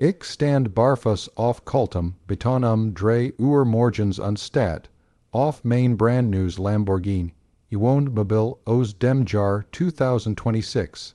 Ik stand barfuss auf kaltem betonum drei uur morgens anstatt, auf mijn brandneues Lamborghini Wohnmobil aus dem Jahr 2026,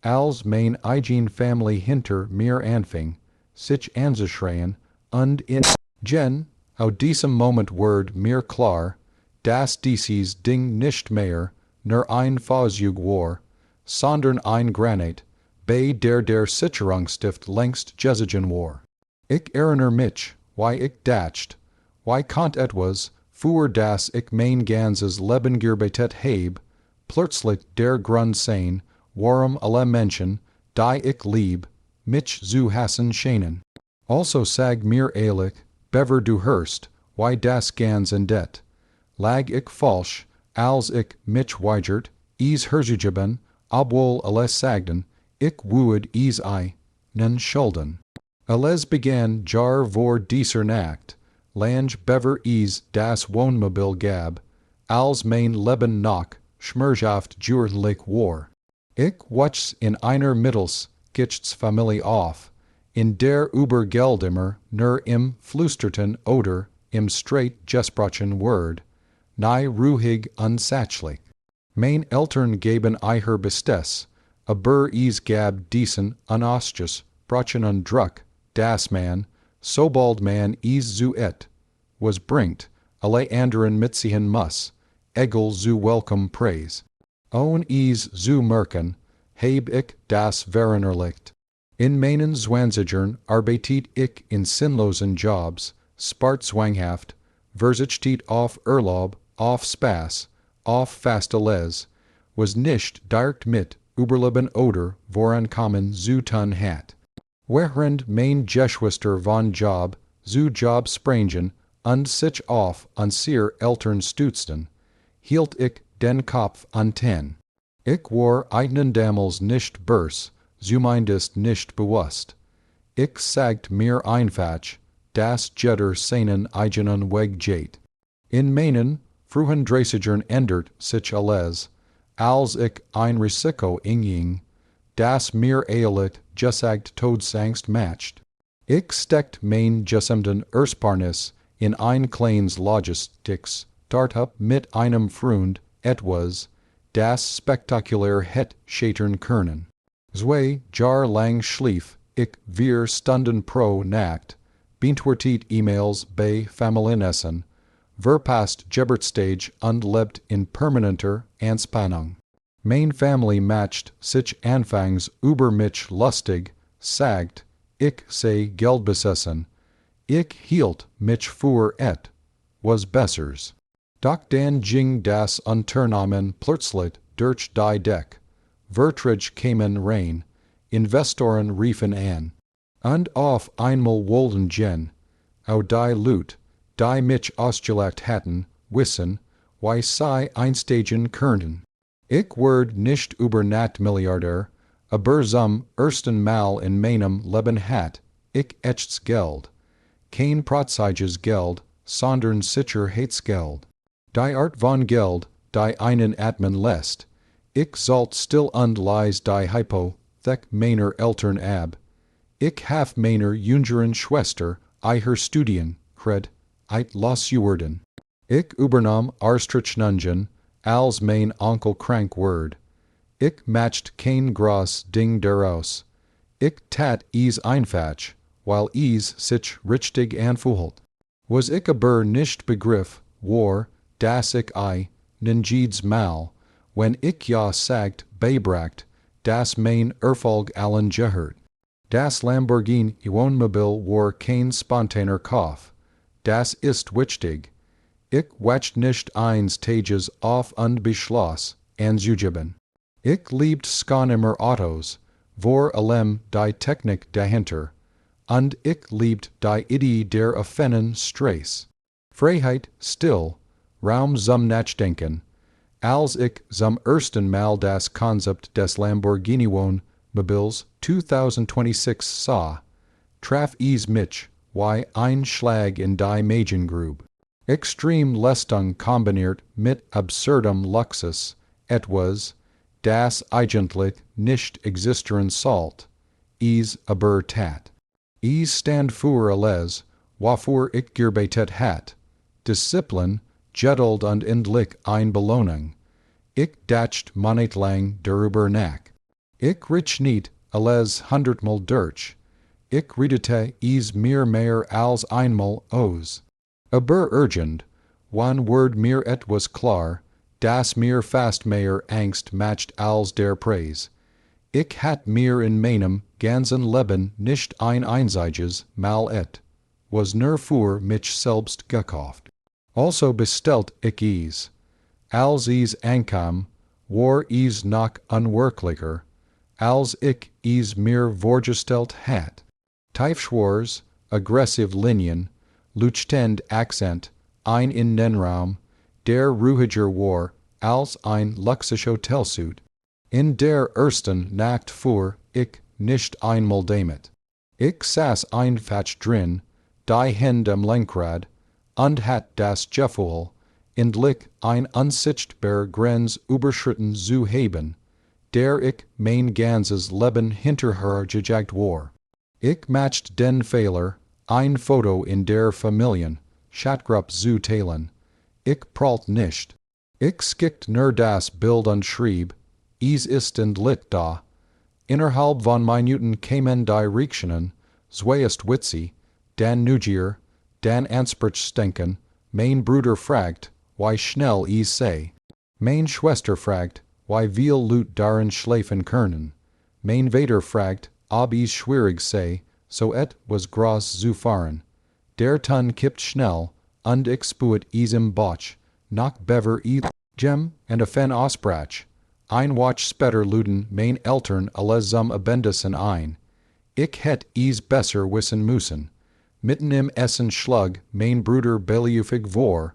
als mijn eigen family hinter mir anfing, sich anzuschreien, und in Gen, au diesem Moment word mir klar, dass dieses Ding nicht mehr, nur ein Fahrzeug war, sondern ein Granit, bei der Sicherungsstift längst gezogen war. Ich erinnere mich, wie ich dacht, wie kant etwas, für das ich mein ganzes Leben gearbeitet heb, plötzlich der Grund sein, warum alle Menschen, die ich lieb, mich zu hassen scheinen. Also sag mir ehrlich, bever du hörst, wie das ganz endet. Lag ich falsch, als ich mich weigert, is herzugeben, obwohl alles sagten, ich would is nen schulden. Alles begann jar vor dieser Nacht, lang bever is das Wohnmobil gab, als mein Leben noch schmerzhaft jürlich war. Ich wuchs in einer Familie auf, in der über Geld immer nur im flüsterten oder im straight gesprochen Word, nei ruhig unsachlich. Mein Eltern gaben ihr Bestes, aber is gab diesen unausches, brochen Druck, das man, sobald man is zu was bringt, alle anderen mitziehen muss, egal zu welchem Preis. On is zu merken, heb ich das verinnerlicht. In meinen Zwanzigern arbeitet ich in sinnlosen Jobs, spart zwanghaft, verzichtet auf Urlaub, auf Spaß, auf Fastelles, was nicht direkt mit Überleben oder vorankommen zu tun hat. Während mein Geschwister von Job zu Job sprangen und sich auf unsere Eltern stützten, hielt ich den Kopf an ten. Ich war eigenen damals nicht börs, zumindest nicht bewusst. Ich sagt mir einfach, dass jeder seinen eigenen Weg geht. In meinen frühen Dreißigern ändert sich alles, als ich ein Risiko inging, das mir ehrlich gesagt Todesangst matcht. Ich steckt mein gesamten Ersparnis in ein kleines Logistics Startup mit einem Freund, etwas, das spektakulär het scheitern können. Jahrelang schlief ich 4 Stunden pro Nacht, beantwortet E-Mails bei Familienessen, verpasst Geburtsstage und lebt in permanenter Anspannung. Mein Family matcht sich anfangs über mich lustig, sagt, ich sei geldbesessen. Ich hielt mich für was Bessers. Doch dann ging das Unternehmen plötzlich durch die Deck. Verträge kamen rein, Investoren riefen an. Und auf einmal wollten auch die Leute, die mich ausgelacht hatten, wissen, wie sie einsteigen könnten. Ich werd nicht über Nacht Milliardär, aber zum ersten Mal in meinem Leben hat ich echtes Geld. Kein protziges Geld, sondern Sicherheitsgeld. Die Art von Geld, die einen atmen lässt. Ich sollt still und leise die Hypothek meiner Eltern ab. Ich haf meiner jüngeren Schwester ihr Studien, losgeworden. Ich übernahm Arstrichningen, als mein Onkel krank werd. Ich matcht kein groß Ding daraus. Ich tat is einfach, weil is sich richtig anfühlt. Was ich aber nicht begriff, war, dass ich ninjids mal, wenn ich ja sagt beibracht, dass mein Erfolg allen gehört. Das Lamborghini Wohnmobil war kein spontaner Kauf. Das ist wichtig. Ich wacht nicht eins Tages auf und beschloss, anzugeben. Ich liebt skan immer Autos, vor allem die Technik dahinter, und ich liebt die Idee der offenen Stress. Freiheit still, Raum zum Nachdenken. Als ich zum ersten Mal das Konzept des Lamborghini Wohnmobils 2026 sah, traf es mich wie ein Schlag in die Magengrube. Extrem Leistung kombiniert mit absurdum Luxus, etwas, das eigentlich nicht existieren sollte, is aber tat. Ich stand für alles, wofür ich gearbeitet hat. Disziplin, geduld und endlich ein Belohnung. Ich dacht monatelang darüber nach. Ich rich niet, alles hundertmal durch. Ich redete is mir mehr als einmal aus. Aber urgent, one word mir etwas klar, das mir fast mehr Angst macht als der Preis. Ich hat mir in meinem ganzen Leben nicht ein einziges Mal was nur für mich selbst gekauft. Also bestellt ich is. Als is ankam, war is noch unwirklicher, als ich is mir vorgestellt hat. Tiefschwars, aggressive Linien, luchtend Akzent, ein in den Raum, der ruhiger war, als ein Luxushotelsuit. In der ersten Nacht fuhr ich nicht einmal damit. Ich saß einfach drin, die Hände am Lenkrad, und hat das Gefühl, endlich ein unsichtbar Grenz überschritten zu haben, der ich mein ganzes Leben hinterher gejagt war. Ich macht den Fehler, ein Foto in der Familien, Chatgruppe zu teilen. Ich prahlt nicht. Ich skickt nur das Bild und schrieb, is ist endlich da. Innerhalb von Minuten kamen die Reaktionen, zuerst witzig, dann Neugier, dann Ansprechstenken. Mein Bruder fragt, wie schnell is sei. Mein Schwester fragt, wie viel Lut darin schläfen können. Mein Vater fragt, ob is schwierig sei, so was groß zu fahren. Der Ton kippt schnell, und ich spuet is im Botsch, noch bever Gem and a fen Ausbrach. Ein Watch später luden mein Eltern alles zum Abendessen ein. Ich hätt is besser wissen müssen. Mitten im Essen schlug mein Bruder beiliefig vor,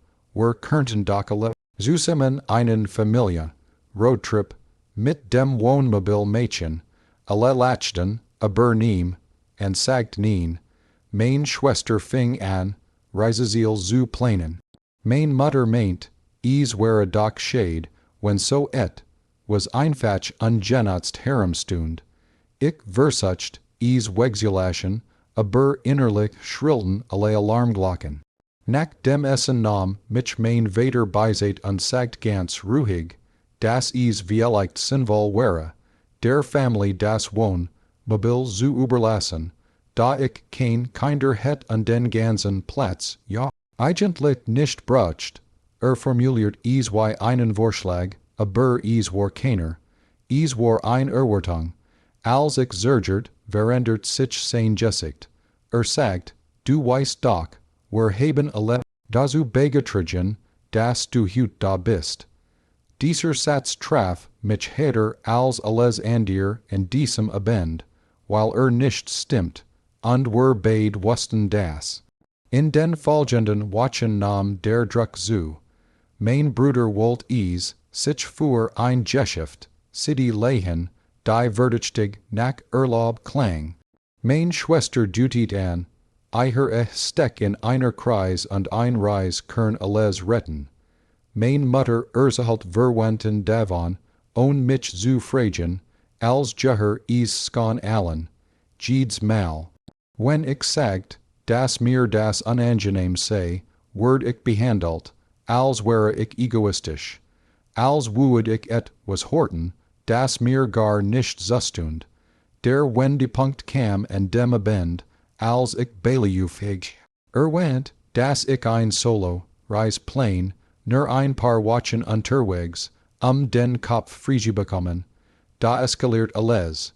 könnten doch alle zusammen einen Familie, Roadtrip, mit dem Wohnmobil Mädchen, alle lachten, aber niem, und sagt nien. Mein Schwester fing an, Reiseziel zu planen. Mein Mutter meint, is wäre doch shade, wenn so was einfach ungenutzt herumstund. Ich versucht, is wegzulassen, aber innerlich schrillten alle Alarmglocken. Nach dem Essen nahm mich mein Vater beiseit und sagt ganz ruhig, dass is vielleicht sinnvoll wäre, der Familie das Wohnmobil zu überlassen, da ich kein Kinder hätt an den ganzen Platz, ja, eigentlich nicht braucht. Formuliert is wie einen Vorschlag, aber is war keiner. Is war ein Erwartung. Als ich zögert, verändert sich sein Gesicht. Sagt, du weißt doch, wir haben alle dazu beigetragen, dass du heut da bist. Dieser Satz traf mich härter als alles andere in diesem Abend, weil nicht stimmt, und wir beid wussten das. In den folgenden Wochen nahm der Druck zu. Mein Bruder wollte sich für ein Geschäft, City lehen, die verdächtig nach Urlaub klang. Mein Schwester dutet an, ihr steck in einer Kreis und ein Reis kern alles retten. Mein Mutter erzählt verwandten davon, mich zu fragen, als Jeher is skan allen, Jeeds mal. Wenn ich sagt, dass mir das unangenehm sei, werd ich behandelt, als wäre ich egoistisch. Als would ich was horten, das mir gar nicht zustund. Der Wendepunkt kam an dem Abend, als ich beiliefig. Wend, dass ich ein Solo, Reis plain, nur ein paar Wochen unterwegs, den Kopf frei bekommen. Da eskaliert alles.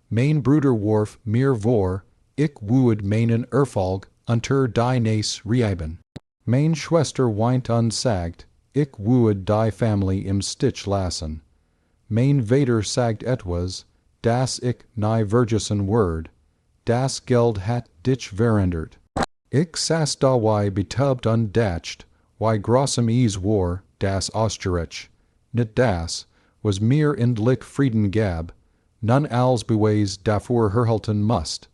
Mein Bruder warf mir vor, ich would meinen Erfolg unter die Nase reiben. Mein Schwester weint und sagt, ich would die Familie im Stich lassen. Mein Vater sagt etwas, das ich nie vergessen werd. Das Geld hat dich verändert. Ich saß da wie betäubt und dacht, wie großem is war, das Österreich. Nicht das, was mir endlich Frieden gab, nun als Beweis dafür herhalten musst,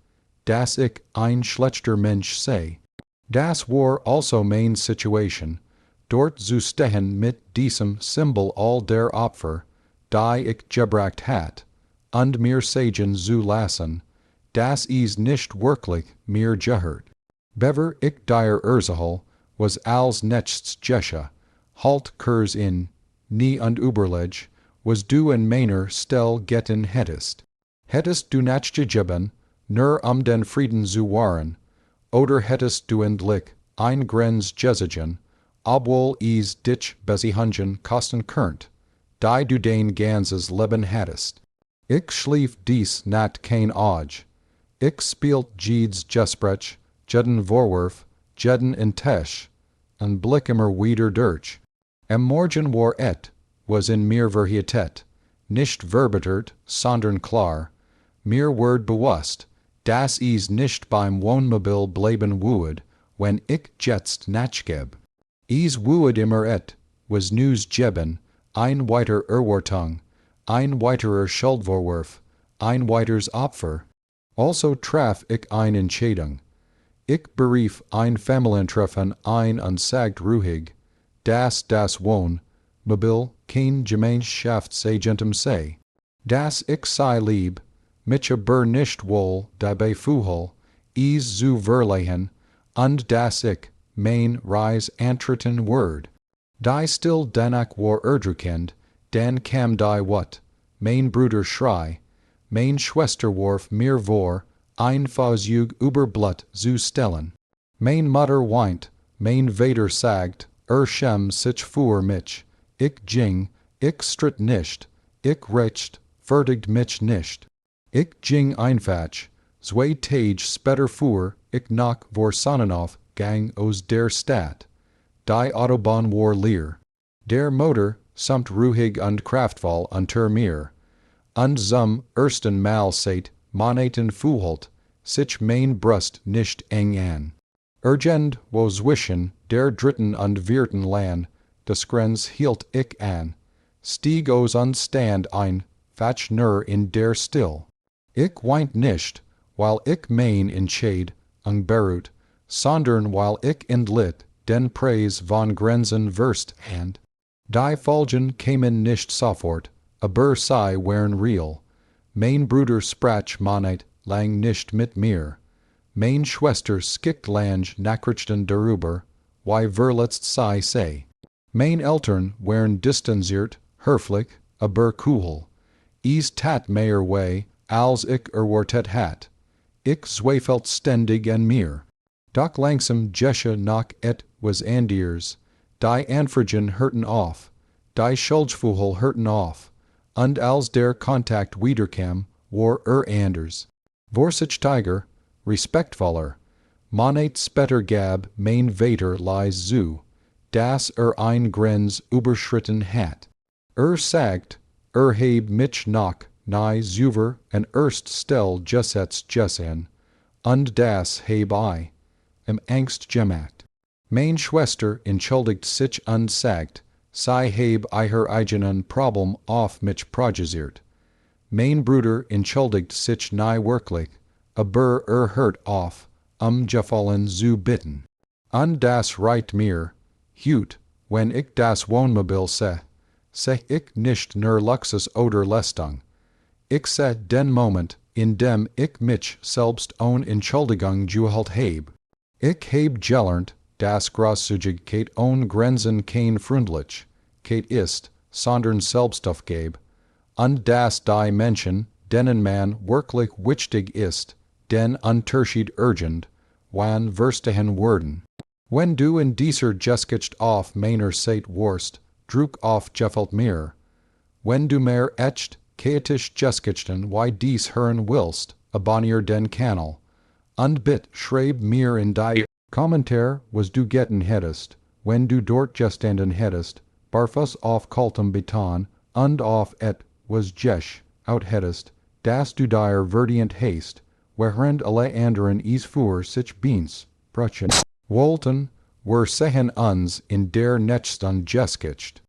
dass ich ein schlechter Mensch sei. Das war also mein Situation, dort zu stehen mit diesem Symbol all der Opfer, die ich gebracht hat, und mir sagen zu lassen, das is nicht wirklich mir gehört. Bever ich dir erzähle, was als nächstes geschehe, halt kurz in, nie und überleg, was du in meiner Stelle getan hättest. Hättest du nachgegeben, nur den Frieden zu wahren, oder hättest du endlich ein Grenz gezogen, obwohl es dich Besiehungen kosten könnt, die du dein ganzes Leben hättest. Ich schlief dies Nacht kein Auge. Ich spielt jedes Gespräch, jeden Vorwurf, jeden Intesch, und blick immer wieder durch. Am Morgen war was in mir Verheitet, nicht verbitert, sondern klar, mir word bewusst, dass is nicht beim Wohnmobil bleiben wued, wenn ich jetzt nachgeb. Is wued immer was news geben, ein weiter Erwartung, ein weiterer Schuldvorwurf, ein weiters Opfer. Also traf ich eine Entscheidung. Ich berief ein Familientreffen ein und sagt ruhig, dass das Wohnmobil kein Gemeinschaftsagent sei. Dass ich sei lieb, mich aber nicht wohl dabei fühle, es zu verleihen, und dass ich mein Reis antreten werde. Die still danach war erdrückend, dann kam die wat, mein Bruder schrei, mein Schwester warf mir vor, ein Versuch über Blatt zu stellen. Mein Mutter weint, mein Vater sagt, schem sich für mich, ich ging, ich stritt nicht, ich recht, verdigt mich nicht. Ich ging einfach, 2 Tage später fuhr ich nach vor Sonnenhof gang aus der Stadt. Die Autobahn war leer. Der Motor samt ruhig und kraftvoll unter mir. Und zum ersten Mal seit Monaten fühlt sich mein Brust nicht eng an. Irgend wo zwischen der dritten und vierten Land des Grenz hielt ich an, stieg aus und stand ein, fach nur in der Still. Ich weint nicht, weil ich mein Entscheid beruht, sondern weil ich endlich den Preis von Grenzen verst hand. Die Folgen kämen nicht sofort, aber sie wären real. Mein Bruder sprach Monat lang nicht mit mir. Mein Schwester skickt lang Nachrichten darüber, wie verletzt sie sei. Mein Eltern wären distanziert, höflich, aber cool. Es tat mehr weh, als ich erwartet hat. Ich zweifelt ständig an mir. Doch langsam gesche noch was anders. Die Anfragen hörten auf. Die Schuldgefühle hörten auf. Und als der Kontakt wiederkam, war anders. Vorsichtiger, respektvoller. Monat später gab mein Vater leis zu, dass ein Grenz überschritten hat. Sagt, heb mich noch nie zuver en erst stel gesetzt und das heb I, im Angst gemacht. Mein Schwester entschuldigt sich und sagt, sie heb ihr eigenen Problem auf mich projiziert. Mein Bruder entschuldigt sich nie wirklich, aber hört auf, gefallen zu bitten. Und das reicht mir, hüt, wenn ich das Wohnmobil seh ich nicht nur Luxus oder Leistung. Ich seh den Moment, in dem ich mich selbst Entschuldigung geholt heb. Ich heb gelernt, dass Großzügigkeit Grenzen kein Freundlichkeit ist, sondern Selbstaufgabe, und dass die Menschen, denen man wirklich wichtig ist, den Unterschied urgent, wann verstehen werden. Wenn du in dieser Geschichte auf meiner Seite warst, Druck auf gefällt mir. Wenn du mehr Keetisch Geschichten wie dies hören willst, abonnier den Kanal. Und bitte schreib mir in die Kommentar, was du getan hättest, wenn du dort gestanden hättest, barfuß auf kaltem Beton und auf was out hättest, dass du dir verdient hast, während alle anderen es für sich Beans brutschen wollten, wir sehen uns in der nächsten Geschichte.